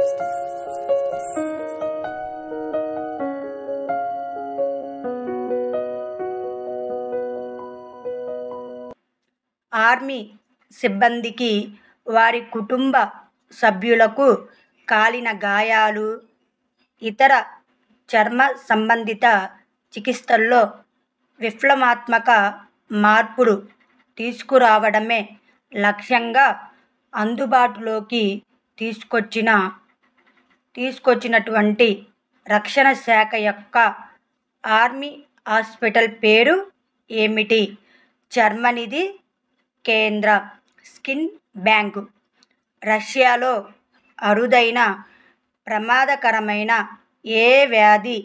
Army సిబ్బందికి, వారి కుటుంబ సభ్యులకు కాలిన గాయాలు, ఇతర చర్మ సంబంధిత చికిత్సల్లో విప్లవాత్మక మార్పులు తీసుకురావడమే లక్ష్యంగా అందుబాటులోకి తీసుకొచ్చినటువంటి రక్షణ శాఖ యొక్క ఆర్మీ హాస్పిటల్ పేరు ఏమిటి? జర్మనీది కేంద్ర స్కిన్ బ్యాంకు. రష్యాలో అరుదైన ప్రమాదకరమైన ఏ వ్యాధి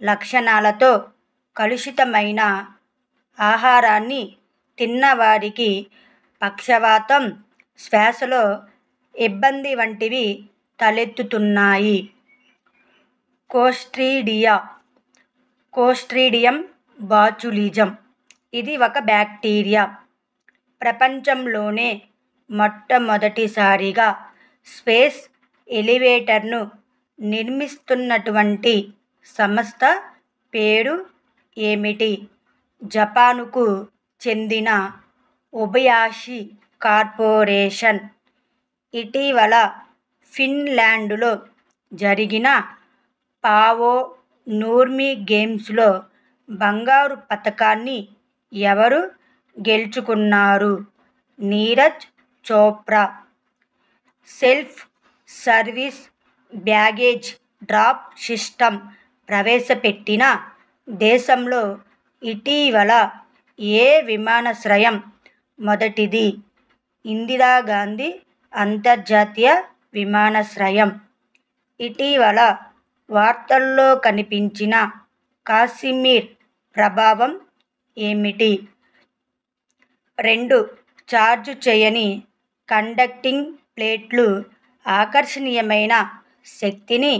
లక్షణాలతో కలుషితమైన ఆహారాన్ని తిన్నవారికి పక్షవాతం, శ్వాసలో ఇబ్బంది వంటివి తలెత్తుతున్నాయి. క్లోస్ట్రీడియం బాచులిజం. ఇది ఒక బ్యాక్టీరియా. ప్రపంచంలోనే మొట్టమొదటిసారిగా స్పేస్ ఎలివేటర్ను నిర్మిస్తున్నటువంటి సంస్థ పేరు ఏమిటి? జపాన్కు చెందిన ఒబయాషి కార్పొరేషన్. ఇటీవల ఫిన్లాండ్లో జరిగిన పావో నూర్మీ గేమ్స్లో బంగారు పతకాన్ని ఎవరు గెలుచుకున్నారు? Neeraj Chopra. Self service baggage drop system ప్రవేశపెట్టిన దేశంలో ఇటీవల ఏ విమానాశ్రయం మొదటిది? ఇందిరాగాంధీ అంతర్జాతీయ విమానాశ్రయం. ఇటీవల వార్తల్లో కనిపించిన కాశ్మీర్ ప్రభావం ఏమిటి? 2 ఛార్జ్ చేయని కండక్టింగ్ ప్లేట్లు ఆకర్షణీయమైన శక్తిని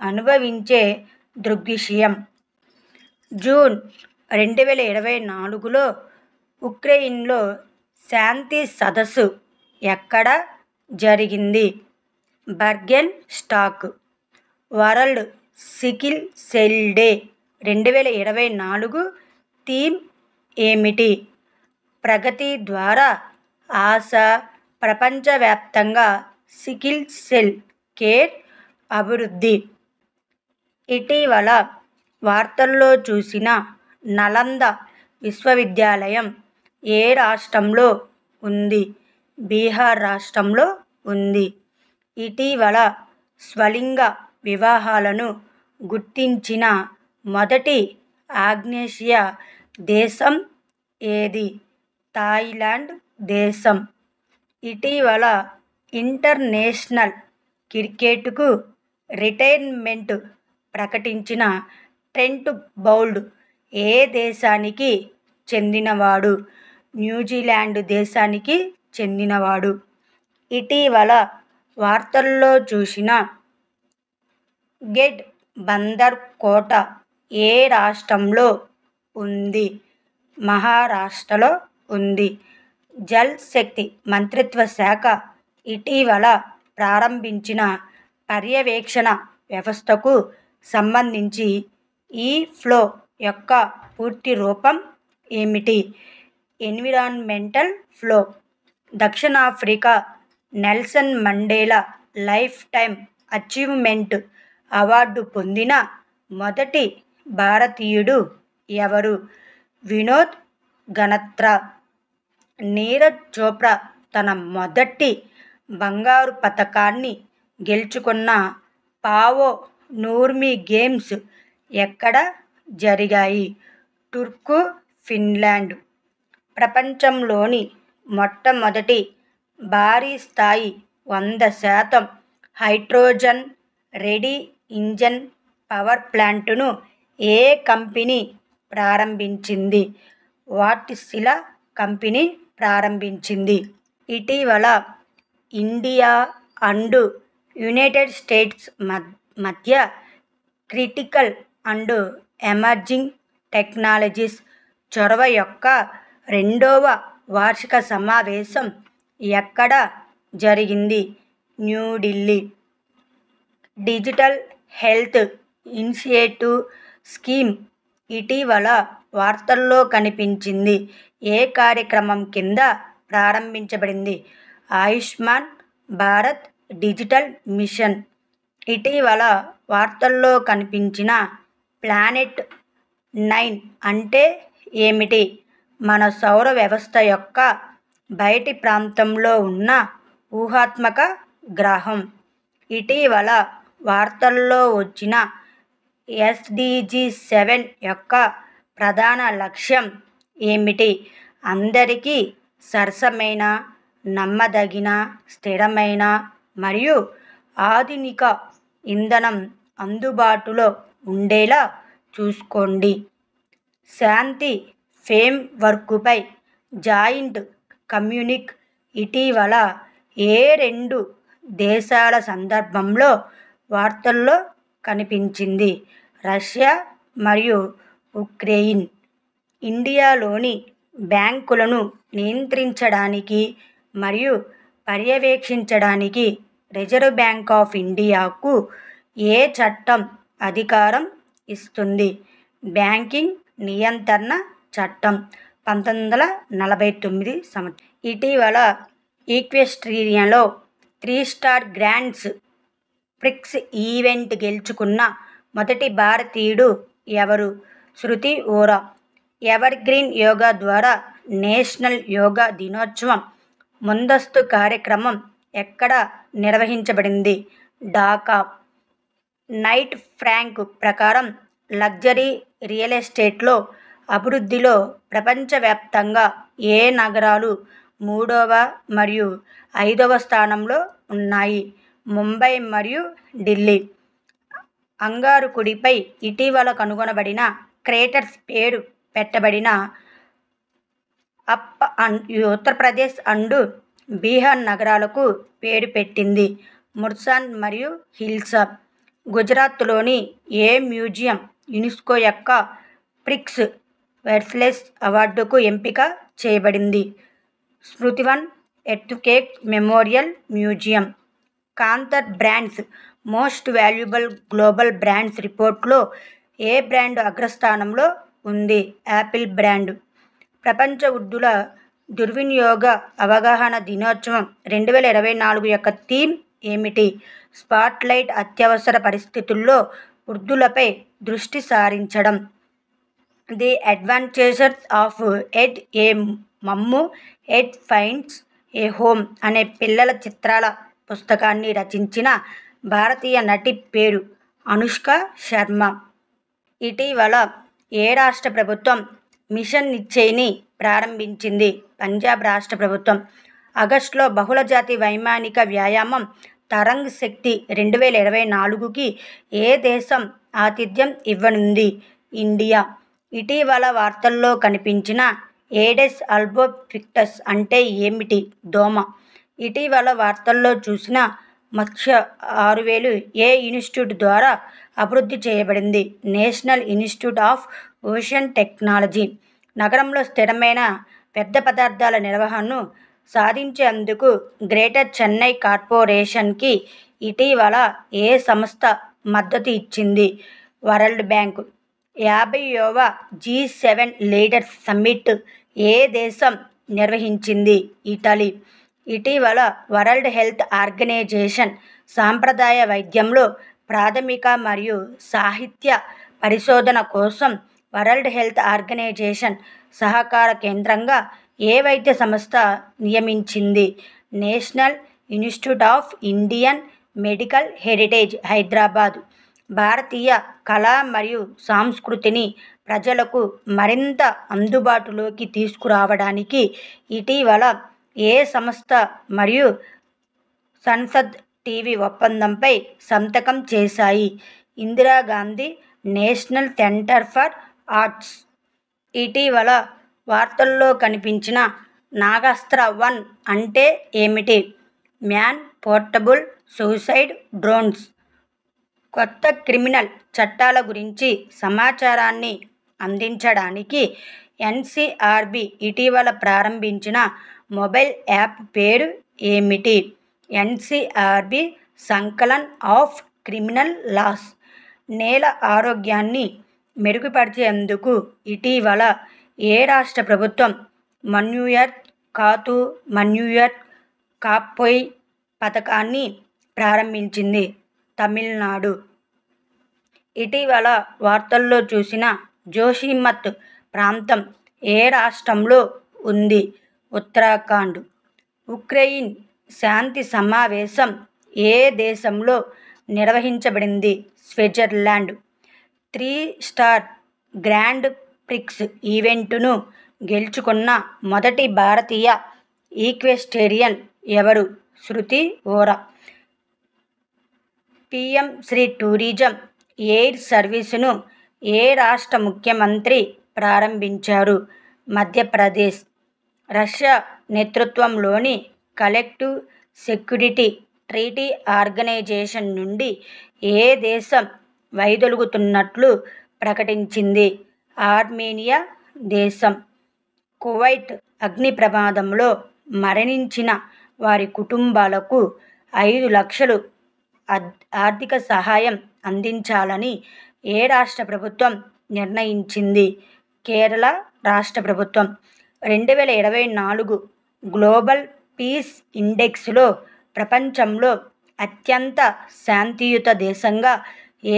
అనుభవించే దృగ్విషయం. జూన్ 2024లో ఉక్రెయిన్లో శాంతి సదస్సు ఎక్కడ జరిగింది? బర్గెన్ స్టాక్. World Sickle Cell Day 2024 theme ఏమిటి? ప్రగతి ద్వారా ఆశ. ప్రపంచవ్యాప్తంగా సికిల్ సెల్ కేర్ అభివృద్ధి. ఇటీవల వార్తల్లో చూసిన నలంద విశ్వవిద్యాలయం ఏ రాష్ట్రంలో ఉంది? బీహార్ రాష్ట్రంలో ఉంది. ఇటీవల స్వలింగ వివాహాలను గుర్తించిన మొదటి ఆగ్నేసియా దేశం ఏది? థాయిలాండ్ దేశం. ఇటీవల ఇంటర్నేషనల్ క్రికెట్కు రిటైర్మెంట్ ప్రకటించిన ట్రెంట్ బౌల్ట్ ఏ దేశానికి చెందినవాడు? న్యూజిలాండ్ దేశానికి చెందినవాడు. ఇటీవల వార్తల్లో చూసిన గేట్ బందర్ కోట ఏ రాష్ట్రంలో ఉంది? మహారాష్ట్రలో ఉంది. జల్ శక్తి మంత్రిత్వ శాఖ ఇటీవల ప్రారంభించిన పర్యవేక్షణ వ్యవస్థకు సంబంధించి ఈ ఫ్లో యొక్క పూర్తి రూపం ఏమిటి? Environmental flow. దక్షిణాఫ్రికా Nelson Mandela lifetime achievement award పొందిన మొదటి భారతీయుడు ఎవరు? వినోద్ గనత్రా. నీరజ్ చోప్రా తన మొదటి బంగారు పతకాన్ని గెలుచుకున్న పావో నూర్మీ గేమ్స్ ఎక్కడ జరిగాయి? టర్కు, ఫిన్లాండ్. ప్రపంచంలోని మొట్టమొదటి భారీ స్థాయి 100% హైడ్రోజన్ రెడీ ఇంజన్ పవర్ ప్లాంటును ఏ కంపెనీ ప్రారంభించింది? వాట్సిలా కంపెనీ ప్రారంభించింది. ఇటీవల ఇండియా అండ్ యునైటెడ్ స్టేట్స్ మధ్య క్రిటికల్ అండ్ ఎమర్జింగ్ టెక్నాలజీస్ చొరవ యొక్క 2వ వార్షిక సమావేశం ఎక్కడ జరిగింది? New Delhi. Digital health initiative scheme ఇటీవల వార్తల్లో కనిపించింది. ఏ కార్యక్రమం కింద ప్రారంభించబడింది? Ayushman Bharat digital machine. ఇటీవల వార్తల్లో కనిపించిన ప్లానెట్ 9 అంటే ఏమిటి? మన సౌర వ్యవస్థ యొక్క బయటి ప్రాంతంలో ఉన్న ఊహాత్మక గ్రహం. ఇటీవల వార్తల్లో వచ్చిన SDG 7 యొక్క ప్రధాన లక్ష్యం ఏమిటి? అందరికీ సరసమైన, నమ్మదగిన, స్థిరమైన మరియు ఆధునిక ఇంధనం అందుబాటులో ఉండేలా చూసుకోండి. శాంతి ఫ్రేమ్వర్క్పై జాయింట్ కమ్యూనికే ఇటీవల ఏ రెండు దేశాల సందర్భంలో వార్తల్లో కనిపించింది? రష్యా మరియు ఉక్రెయిన్. ఇండియాలోని బ్యాంకులను నియంత్రించడానికి మరియు పర్యవేక్షించడానికి రిజర్వ్ బ్యాంక్ ఆఫ్ ఇండియాకు ఏ చట్టం అధికారం ఇస్తుంది? బ్యాంకింగ్ నియంత్రణ చట్టం 1949. ఇటీవల ఈక్వెస్ట్రియన్లో 3 స్టార్ గ్రాండ్ ప్రిక్స్ ఈవెంట్ గెలుచుకున్న మొదటి భారతీయుడు ఎవరు? శృతి వోరా. ఎవర్ గ్రీన్ యోగా ద్వారా నేషనల్ యోగా దినోత్సవం ముందస్తు కార్యక్రమం ఎక్కడ నిర్వహించబడింది? ఢాకా. నైట్ ఫ్రాంక్ ప్రకారం లగ్జరీ రియల్ ఎస్టేట్లో అభివృద్ధిలో ప్రపంచవ్యాప్తంగా ఏ నగరాలు 3వ మరియు 5వ స్థానంలో ఉన్నాయి? ముంబై మరియు ఢిల్లీ. అంగారకుడిపై ఇటీవల కనుగొనబడిన క్రేటర్స్ పేరు పెట్టబడిన ఉత్తరప్రదేశ్ అండ్ బీహార్ నగరాలకు పేరు పెట్టింది. ముర్సాన్ మరియు హిల్సా. గుజరాత్లోని ఏ మ్యూజియం యునెస్కో యొక్క ప్రిక్స్ ఎక్సలెన్స్ అవార్డుకు ఎంపిక చేయబడింది? Smritivan earthquake memorial museum. Kantar brands most valuable global brands రిపోర్ట్లో ఏ బ్రాండ్ అగ్రస్థానంలో ఉంది? Apple brand. ప్రపంచ వృద్ధుల దుర్వినియోగ అవగాహన దినోత్సవం 2024 యొక్క థీమ్ ఏమిటి? స్పాట్లైట్ అత్యవసర పరిస్థితుల్లో వృద్ధులపై దృష్టి సారించడం. The adventures of Ed a mum Ed finds a home అనే పిల్లల చిత్రాల పుస్తకాన్ని రచించిన భారతీయ నటి పేరు? అనుష్క శర్మ. ఇటీవల ఏ రాష్ట్ర ప్రభుత్వం మిషన్ నిశ్చయ్ని ప్రారంభించింది? పంజాబ్ రాష్ట్ర ప్రభుత్వం. ఆగస్టులో బహుళజాతి వైమానిక వ్యాయామం తరంగ్ శక్తి 2024కి ఏ దేశం ఆతిథ్యం ఇవ్వనుంది? ఇండియా. ఇటీవల వార్తల్లో కనిపించిన ఏడెస్ ఆల్బోఫిక్టస్ అంటే ఏమిటి? దోమ. ఇటీవల వార్తల్లో చూసిన మత్స్య 6000 ఏ ఇన్స్టిట్యూట్ ద్వారా అభివృద్ధి చేయబడింది? National Institute of ocean technology. నగరంలో స్థిరమైన వ్యర్థ పదార్థాల నిర్వహణను సాధించేందుకు గ్రేటర్ చెన్నై కార్పొరేషన్కి ఇటీవల ఏ సంస్థ మద్దతు ఇచ్చింది? World Bank. 50వ G7 లీడర్స్ సమ్మిట్ ఏ దేశం నిర్వహించింది? ఇటలీ. ఇటీవల వరల్డ్ హెల్త్ ఆర్గనైజేషన్ సాంప్రదాయ వైద్యంలో ప్రాథమిక మరియు సాహిత్య పరిశోధన కోసం వరల్డ్ హెల్త్ ఆర్గనైజేషన్ సహకార కేంద్రంగా ఏ వైద్య సంస్థ నియమించింది? National Institute of Indian Medical Heritage, Hyderabad. భారతీయ కళ మరియు సంస్కృతిని ప్రజలకు మరింత అందుబాటులోకి తీసుకురావడానికి ఇటీవల ఏ సంస్థ మరియు సన్సద్ టీవీ ఒప్పందంపై సంతకం చేశాయి? Indira Gandhi national centre for arts. ఇటీవల వార్తల్లో కనిపించిన నాగాస్త్ర 1 అంటే ఏమిటి? Man portable suicide drones. కొత్త క్రిమినల్ చట్టాల గురించి సమాచారాన్ని అందించడానికి NCRB ఇటీవల ప్రారంభించిన మొబైల్ యాప్ పేరు ఏమిటి? NCRB Sankalan of criminal laws. నేల ఆరోగ్యాన్ని మెరుగుపరిచేందుకు ఇటీవల ఏ రాష్ట్ర ప్రభుత్వం మన్యూర్ కాతు మన్యూర్ కాప్పొయ్ పథకాన్ని ప్రారంభించింది? తమిళనాడు. ఇటీవల వార్తల్లో చూసిన జోషిమత్ ప్రాంతం ఏ రాష్ట్రంలో ఉంది? ఉత్తరాఖండ్. ఉక్రెయిన్ శాంతి సమావేశం ఏ దేశంలో నిర్వహించబడింది? స్విట్జర్లాండ్. 3 స్టార్ గ్రాండ్ ప్రిక్స్ ఈవెంటును గెలుచుకున్న మొదటి భారతీయ ఈక్వెస్టేరియన్ ఎవరు? Shruti Vora. PM Shri tourism air సర్వీసును ఏ రాష్ట్ర ముఖ్యమంత్రి ప్రారంభించారు? మధ్యప్రదేశ్. రష్యా నేతృత్వంలోని కలెక్టివ్ సెక్యూరిటీ ట్రీటీ ఆర్గనైజేషన్ నుండి ఏ దేశం వైదొలుగుతున్నట్లు ప్రకటించింది? ఆర్మేనియా దేశం. కువైట్ అగ్ని ప్రమాదంలో మరణించిన వారి కుటుంబాలకు 5 లక్షలు ఆర్థిక సహాయం అందించాలని ఏ రాష్ట్ర ప్రభుత్వం నిర్ణయించింది? కేరళ రాష్ట్ర ప్రభుత్వం. 2024 గ్లోబల్ పీస్ ఇండెక్స్లో ప్రపంచంలో అత్యంత శాంతియుత దేశంగా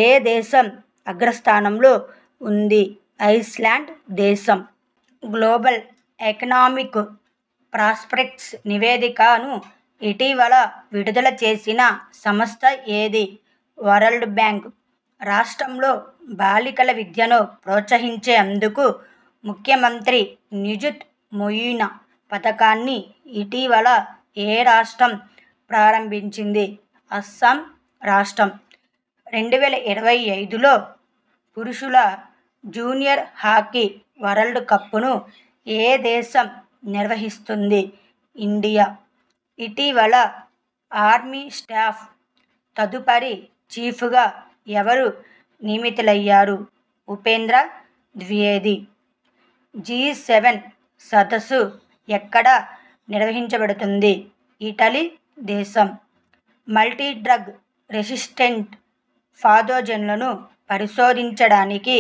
ఏ దేశం అగ్రస్థానంలో ఉంది? ఐస్లాండ్ దేశం. గ్లోబల్ ఎకనామిక్ ప్రాస్పెక్ట్స్ నివేదికను ఇటీవల విడుదల చేసిన సంస్థ ఏది? World bank. రాష్ట్రంలో బాలికల విద్యను ప్రోత్సహించేందుకు ముఖ్యమంత్రి నిజుత్ మొయినా పథకాన్ని ఇటీవల ఏ రాష్ట్రం ప్రారంభించింది? అస్సాం రాష్ట్రం. 2025లో పురుషుల జూనియర్ హాకీ వరల్డ్ కప్ను ఏ దేశం నిర్వహిస్తుంది? ఇండియా. ఇటీవల ఆర్మీ స్టాఫ్ తదుపరి చీఫ్గా ఎవరు నియమితులయ్యారు? ఉపేంద్ర ద్వివేది. G7 సదస్సు ఎక్కడ నిర్వహించబడుతుంది? ఇటలీ దేశం. మల్టీ డ్రగ్ రెసిస్టెంట్ పాథోజన్లను పరిశోధించడానికి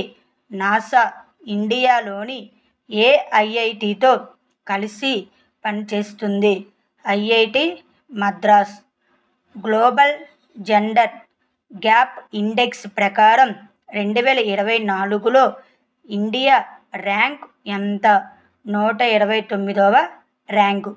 నాసా ఇండియాలోని ఏ ఐఐటితో కలిసి పనిచేస్తుంది? IIT Madras. Global gender gap index ప్రకారం 2024లో ఇండియా ర్యాంక్ ఎంత? 129వ ర్యాంకు.